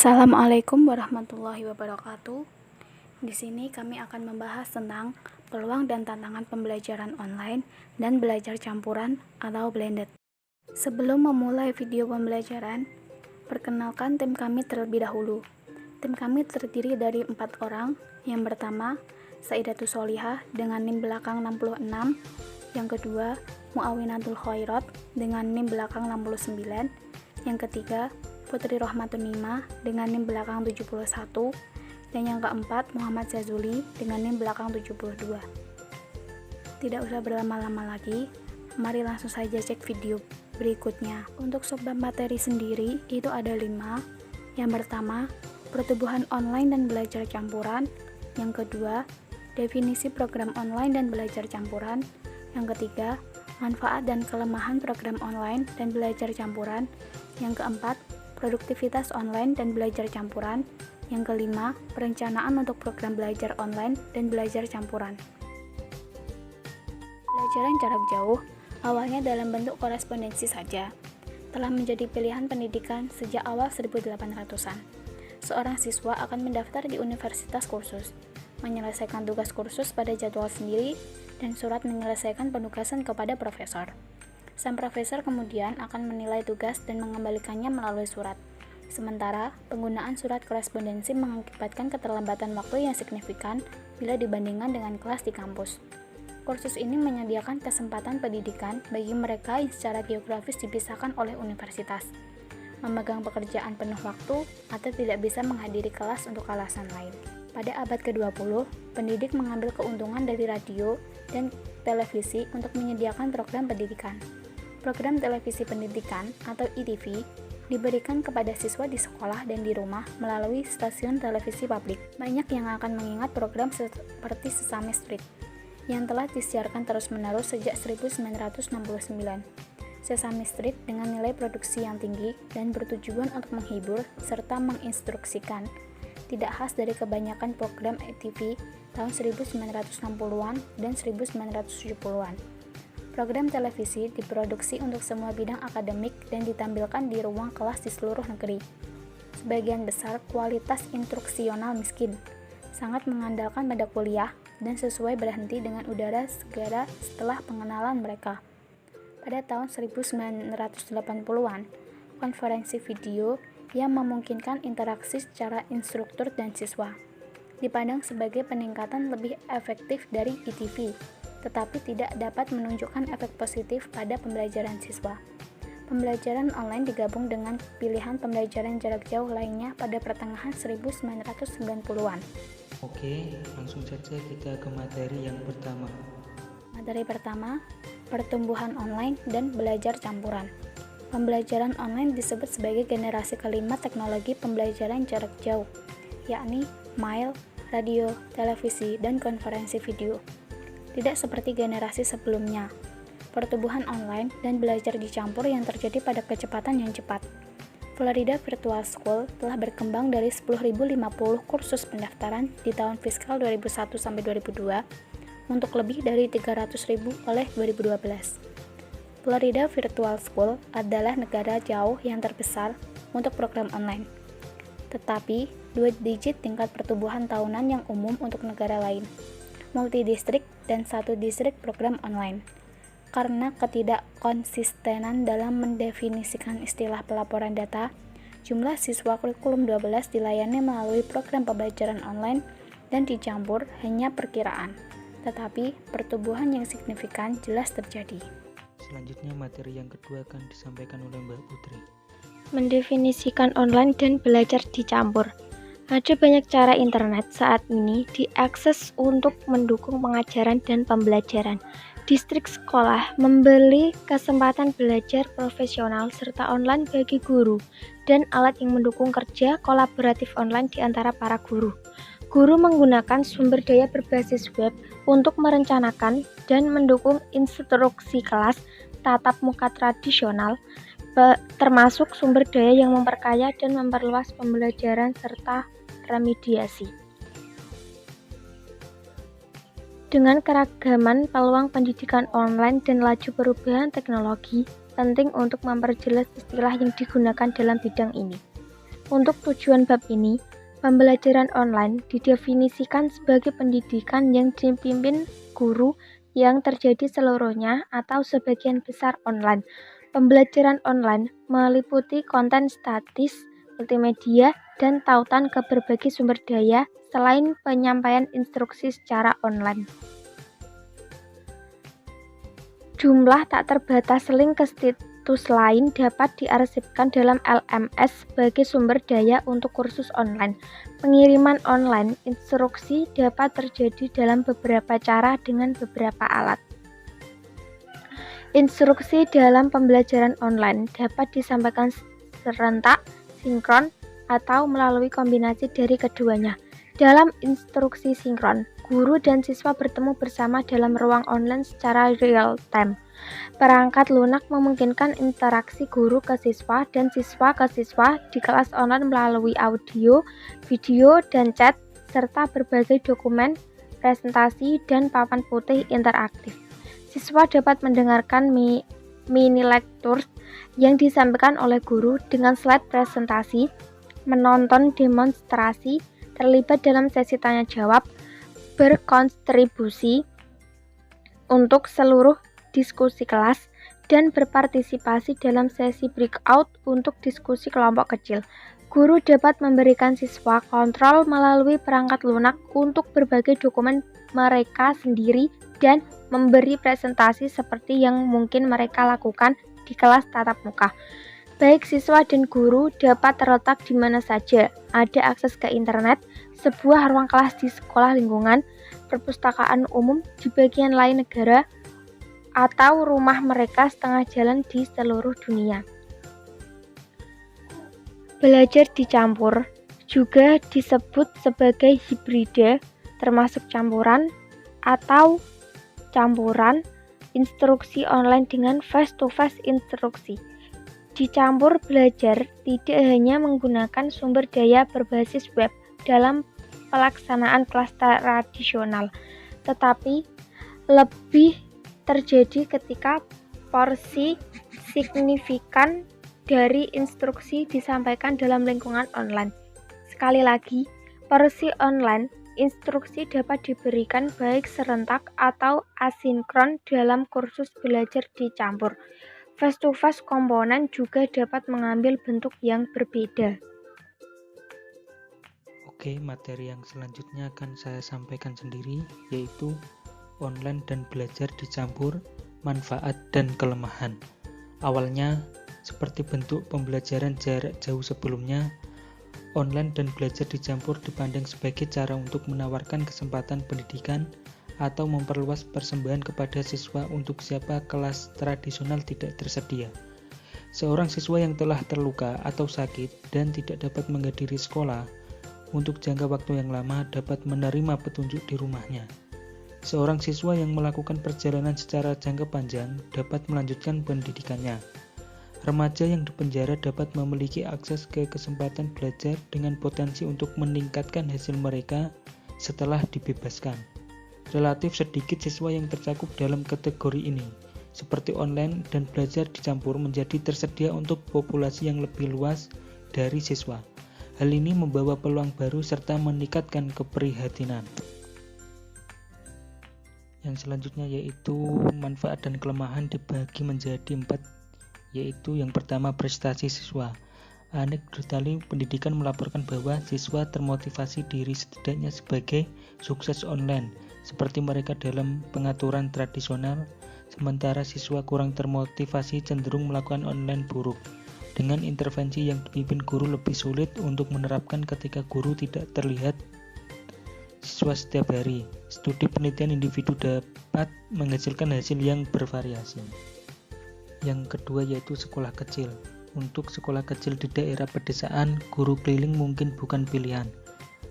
Assalamualaikum warahmatullahi wabarakatuh. Di sini kami akan membahas tentang peluang dan tantangan pembelajaran online dan belajar campuran atau blended. Sebelum memulai video pembelajaran, perkenalkan tim kami terlebih dahulu. Tim kami terdiri dari 4 orang. Yang pertama, Saidatus Solihah dengan NIM belakang 66. Yang kedua, Muawinatul Khairat dengan NIM belakang 69. Yang ketiga, Putri Rohmatun Nima dengan NIM belakang 71, dan yang keempat Muhammad Zazuli dengan NIM belakang 72. Tidak usah berlama-lama lagi, mari langsung saja cek video berikutnya. Untuk subbab materi sendiri itu ada 5. Yang pertama, pertumbuhan online dan belajar campuran. Yang kedua, definisi program online dan belajar campuran. Yang ketiga, manfaat dan kelemahan program online dan belajar campuran. Yang keempat, produktivitas online dan belajar campuran. Yang kelima, perencanaan untuk program belajar online dan belajar campuran. Pelajaran jarak jauh awalnya dalam bentuk korespondensi saja, telah menjadi pilihan pendidikan sejak awal 1800-an. Seorang siswa akan mendaftar di universitas kursus, menyelesaikan tugas kursus pada jadwal sendiri, dan surat menyelesaikan penugasan kepada profesor. Sang profesor kemudian akan menilai tugas dan mengembalikannya melalui surat. Sementara, penggunaan surat korespondensi mengakibatkan keterlambatan waktu yang signifikan bila dibandingkan dengan kelas di kampus. Kursus ini menyediakan kesempatan pendidikan bagi mereka yang secara geografis dipisahkan oleh universitas, memegang pekerjaan penuh waktu, atau tidak bisa menghadiri kelas untuk alasan lain. Pada abad ke-20, pendidik mengambil keuntungan dari radio dan televisi untuk menyediakan program pendidikan. Program televisi pendidikan atau ITV diberikan kepada siswa di sekolah dan di rumah melalui stasiun televisi publik. Banyak yang akan mengingat program seperti Sesame Street yang telah disiarkan terus-menerus sejak 1969. Sesame Street dengan nilai produksi yang tinggi dan bertujuan untuk menghibur serta menginstruksikan, tidak khas dari kebanyakan program ITV tahun 1960-an dan 1970-an. Program televisi diproduksi untuk semua bidang akademik dan ditampilkan di ruang kelas di seluruh negeri. Sebagian besar kualitas instruksional miskin, sangat mengandalkan pada kuliah, dan sesuai berhenti dengan udara segera setelah pengenalan mereka. Pada tahun 1980-an, konferensi video yang memungkinkan interaksi secara instruktur dan siswa dipandang sebagai peningkatan lebih efektif dari ITV, tetapi tidak dapat menunjukkan efek positif pada pembelajaran siswa. Pembelajaran online digabung dengan pilihan pembelajaran jarak jauh lainnya pada pertengahan 1990-an. Oke, langsung saja kita ke materi yang pertama. Materi pertama, pertumbuhan online dan belajar campuran. Pembelajaran online disebut sebagai generasi kelima teknologi pembelajaran jarak jauh, yakni mail, radio, televisi, dan konferensi video. Tidak seperti generasi sebelumnya, pertumbuhan online dan belajar dicampur yang terjadi pada kecepatan yang cepat. Florida Virtual School telah berkembang dari 10.050 kursus pendaftaran di tahun fiskal 2001-2002 untuk lebih dari 300.000 oleh 2012. Florida Virtual School adalah negara jauh yang terbesar untuk program online, tetapi 2 digit tingkat pertumbuhan tahunan yang umum untuk negara lain, multidistrik, dan 1 distrik program online. Karena ketidakkonsistenan dalam mendefinisikan istilah pelaporan data, jumlah siswa kurikulum 12 dilayani melalui program pembelajaran online dan dicampur hanya perkiraan, tetapi pertumbuhan yang signifikan jelas terjadi. Selanjutnya materi yang kedua akan disampaikan oleh Mbak Putri. Mendefinisikan online dan belajar dicampur. Ada banyak cara internet saat ini diakses untuk mendukung pengajaran dan pembelajaran. Distrik sekolah membeli kesempatan belajar profesional serta online bagi guru dan alat yang mendukung kerja kolaboratif online di antara para guru. Guru menggunakan sumber daya berbasis web untuk merencanakan dan mendukung instruksi kelas tatap muka tradisional, termasuk sumber daya yang memperkaya dan memperluas pembelajaran serta remediasi. Dengan keragaman peluang pendidikan online dan laju perubahan teknologi, penting untuk memperjelas istilah yang digunakan dalam bidang ini. Untuk tujuan bab ini, pembelajaran online didefinisikan sebagai pendidikan yang dipimpin guru yang terjadi seluruhnya atau sebagian besar online. Pembelajaran online meliputi konten statis, multimedia, dan tautan ke berbagai sumber daya selain penyampaian instruksi secara online. Jumlah tak terbatas link ke situs lain dapat diarsipkan dalam LMS sebagai sumber daya untuk kursus online. Pengiriman online instruksi dapat terjadi dalam beberapa cara dengan beberapa alat. Instruksi dalam pembelajaran online dapat disampaikan serentak, sinkron, atau melalui kombinasi dari keduanya. Dalam instruksi sinkron, guru dan siswa bertemu bersama dalam ruang online secara real time. Perangkat lunak memungkinkan interaksi guru ke siswa dan siswa ke siswa di kelas online melalui audio, video, dan chat, serta berbagai dokumen, presentasi, dan papan putih interaktif. Siswa dapat mendengarkan mini lectures yang disampaikan oleh guru dengan slide presentasi, menonton demonstrasi, terlibat dalam sesi tanya jawab, berkontribusi untuk seluruh diskusi kelas, dan berpartisipasi dalam sesi breakout untuk diskusi kelompok kecil. Guru dapat memberikan siswa kontrol melalui perangkat lunak untuk berbagai dokumen mereka sendiri dan memberi presentasi seperti yang mungkin mereka lakukan di kelas tatap muka. Baik siswa dan guru dapat terletak di mana saja, ada akses ke internet, sebuah ruang kelas di sekolah lingkungan, perpustakaan umum di bagian lain negara, atau rumah mereka setengah jalan di seluruh dunia. Belajar dicampur juga disebut sebagai hibrida, termasuk campuran atau campuran instruksi online dengan face-to-face instruksi. Dicampur belajar tidak hanya menggunakan sumber daya berbasis web dalam pelaksanaan kelas tradisional, tetapi lebih terjadi ketika porsi signifikan dari instruksi disampaikan dalam lingkungan online. Sekali lagi, porsi online instruksi dapat diberikan baik serentak atau asinkron dalam kursus belajar dicampur. Face-to-face komponen juga dapat mengambil bentuk yang berbeda. Oke, materi yang selanjutnya akan saya sampaikan sendiri, yaitu online dan belajar dicampur, manfaat dan kelemahan. Awalnya, seperti bentuk pembelajaran jarak jauh sebelumnya, online dan belajar dicampur dipandang sebagai cara untuk menawarkan kesempatan pendidikan atau memperluas persembahan kepada siswa untuk siapa kelas tradisional tidak tersedia. Seorang siswa yang telah terluka atau sakit dan tidak dapat menghadiri sekolah untuk jangka waktu yang lama dapat menerima petunjuk di rumahnya. Seorang siswa yang melakukan perjalanan secara jangka panjang dapat melanjutkan pendidikannya. Remaja yang dipenjara dapat memiliki akses ke kesempatan belajar dengan potensi untuk meningkatkan hasil mereka setelah dibebaskan. Relatif sedikit siswa yang tercakup dalam kategori ini, seperti online dan belajar dicampur menjadi tersedia untuk populasi yang lebih luas dari siswa. Hal ini membawa peluang baru serta meningkatkan keprihatinan. Yang selanjutnya yaitu manfaat dan kelemahan dibagi menjadi 4, yaitu yang pertama prestasi siswa. Anekdotali pendidikan melaporkan bahwa siswa termotivasi diri setidaknya sebagai sukses online, seperti mereka dalam pengaturan tradisional, sementara siswa kurang termotivasi cenderung melakukan online buruk. Dengan intervensi yang dipimpin guru lebih sulit untuk menerapkan ketika guru tidak terlihat siswa setiap hari. Studi penelitian individu dapat menghasilkan hasil yang bervariasi. Yang kedua yaitu sekolah kecil. Untuk sekolah kecil di daerah pedesaan, guru keliling mungkin bukan pilihan.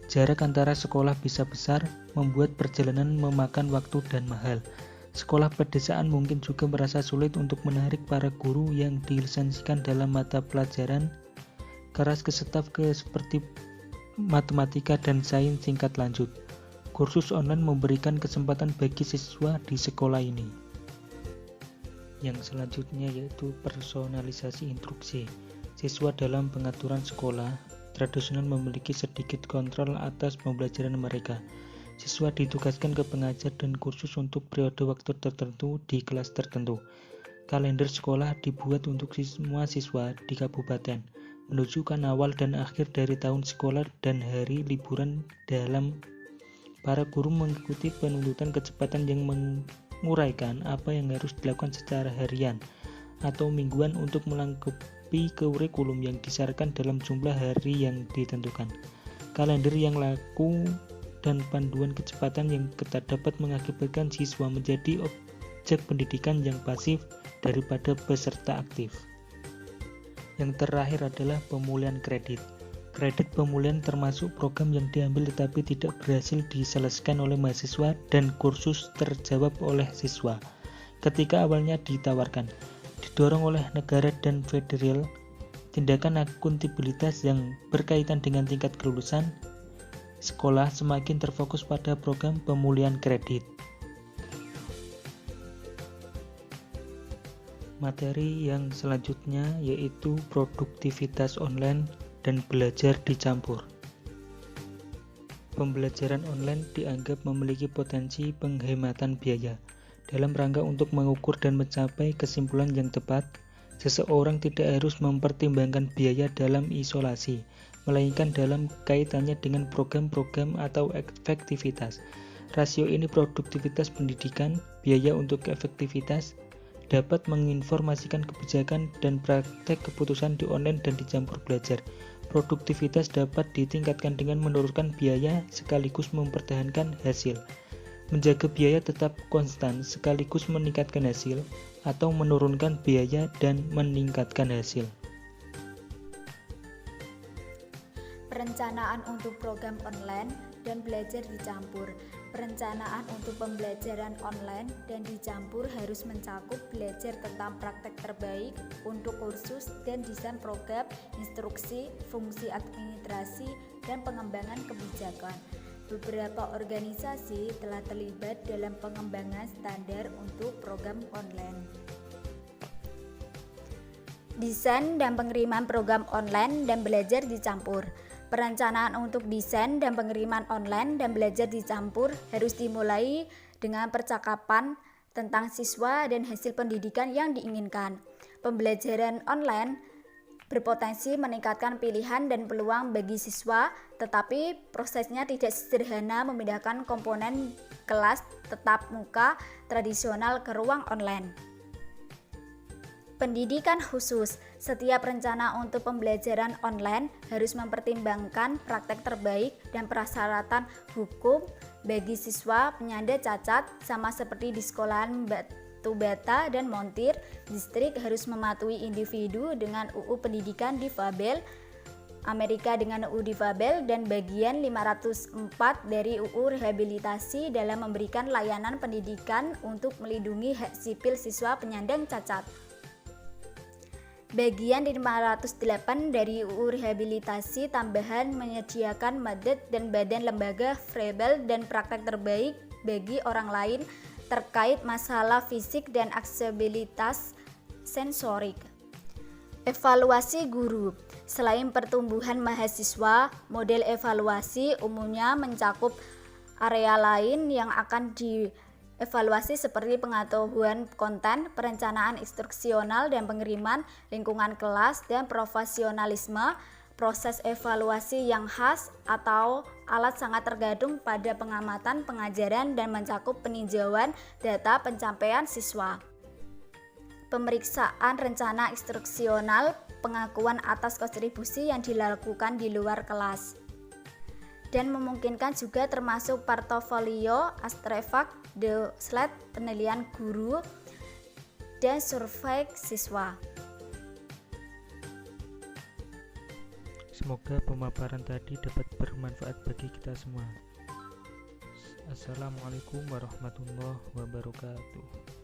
Jarak antara sekolah bisa besar, membuat perjalanan memakan waktu dan mahal. Sekolah pedesaan mungkin juga merasa sulit untuk menarik para guru yang dilisensikan dalam mata pelajaran keras ke staf seperti matematika dan sains tingkat lanjut. Kursus online memberikan kesempatan bagi siswa di sekolah ini. Yang selanjutnya yaitu personalisasi instruksi. Siswa dalam pengaturan sekolah tradisional memiliki sedikit kontrol atas pembelajaran mereka. Siswa ditugaskan ke pengajar dan kursus untuk periode waktu tertentu di kelas tertentu. Kalender sekolah dibuat untuk semua siswa di kabupaten, menunjukkan awal dan akhir dari tahun sekolah dan hari liburan dalam. Para guru mengikuti penuntutan kecepatan yang menguraikan apa yang harus dilakukan secara harian atau mingguan untuk melengkapi kurikulum yang disyaratkan dalam jumlah hari yang ditentukan. Kalender yang laku dan panduan kecepatan yang ketat dapat mengakibatkan siswa menjadi objek pendidikan yang pasif daripada peserta aktif. Yang terakhir adalah pemulihan kredit. Kredit pemulihan termasuk program yang diambil tetapi tidak berhasil diselesaikan oleh mahasiswa dan kursus terjawab oleh siswa. Ketika awalnya ditawarkan, didorong oleh negara dan federal, tindakan akuntabilitas yang berkaitan dengan tingkat kelulusan sekolah semakin terfokus pada program pemulihan kredit. Materi yang selanjutnya yaitu produktivitas online dan belajar dicampur. Pembelajaran online dianggap memiliki potensi penghematan biaya. Dalam rangka untuk mengukur dan mencapai kesimpulan yang tepat, seseorang tidak harus mempertimbangkan biaya dalam isolasi, melainkan dalam kaitannya dengan program-program atau efektivitas. Rasio ini produktivitas pendidikan, biaya untuk efektivitas, dapat menginformasikan kebijakan dan praktek keputusan di online dan dicampur belajar. Produktivitas dapat ditingkatkan dengan menurunkan biaya sekaligus mempertahankan hasil. Menjaga biaya tetap konstan sekaligus meningkatkan hasil, atau menurunkan biaya dan meningkatkan hasil. Perencanaan untuk program online dan belajar dicampur. Perencanaan untuk pembelajaran online dan dicampur harus mencakup belajar tentang praktek terbaik untuk kursus dan desain program, instruksi, fungsi administrasi, dan pengembangan kebijakan. Beberapa organisasi telah terlibat dalam pengembangan standar untuk program online. Desain dan pengiriman program online dan belajar dicampur. Perencanaan untuk desain dan pengiriman online dan belajar dicampur harus dimulai dengan percakapan tentang siswa dan hasil pendidikan yang diinginkan. Pembelajaran online berpotensi meningkatkan pilihan dan peluang bagi siswa, tetapi prosesnya tidak sederhana memindahkan komponen kelas tatap muka tradisional ke ruang online. Pendidikan khusus. Setiap rencana untuk pembelajaran online harus mempertimbangkan praktek terbaik dan persyaratan hukum bagi siswa penyandang cacat, sama seperti di sekolahan Batu Bata dan Montir. Distrik harus mematuhi individu dengan UU Pendidikan Difabel Amerika dengan UU Difabel dan bagian 504 dari UU Rehabilitasi dalam memberikan layanan pendidikan untuk melindungi hak sipil siswa penyandang cacat. Bagian 508 dari UU Rehabilitasi tambahan menyediakan madet dan badan lembaga verbal dan praktek terbaik bagi orang lain terkait masalah fisik dan aksesibilitas sensorik. Evaluasi guru. Selain pertumbuhan mahasiswa, model evaluasi umumnya mencakup area lain yang akan dievaluasi seperti pengetahuan konten, perencanaan instruksional dan pengiriman, lingkungan kelas, dan profesionalisme. Proses evaluasi yang khas atau alat sangat tergantung pada pengamatan pengajaran dan mencakup peninjauan data pencapaian siswa. Pemeriksaan rencana instruksional, pengakuan atas kontribusi yang dilakukan di luar kelas. Dan memungkinkan juga termasuk portofolio, artefak, slide penilaian guru, dan survei siswa. Semoga pemaparan tadi dapat bermanfaat bagi kita semua. Assalamualaikum warahmatullahi wabarakatuh.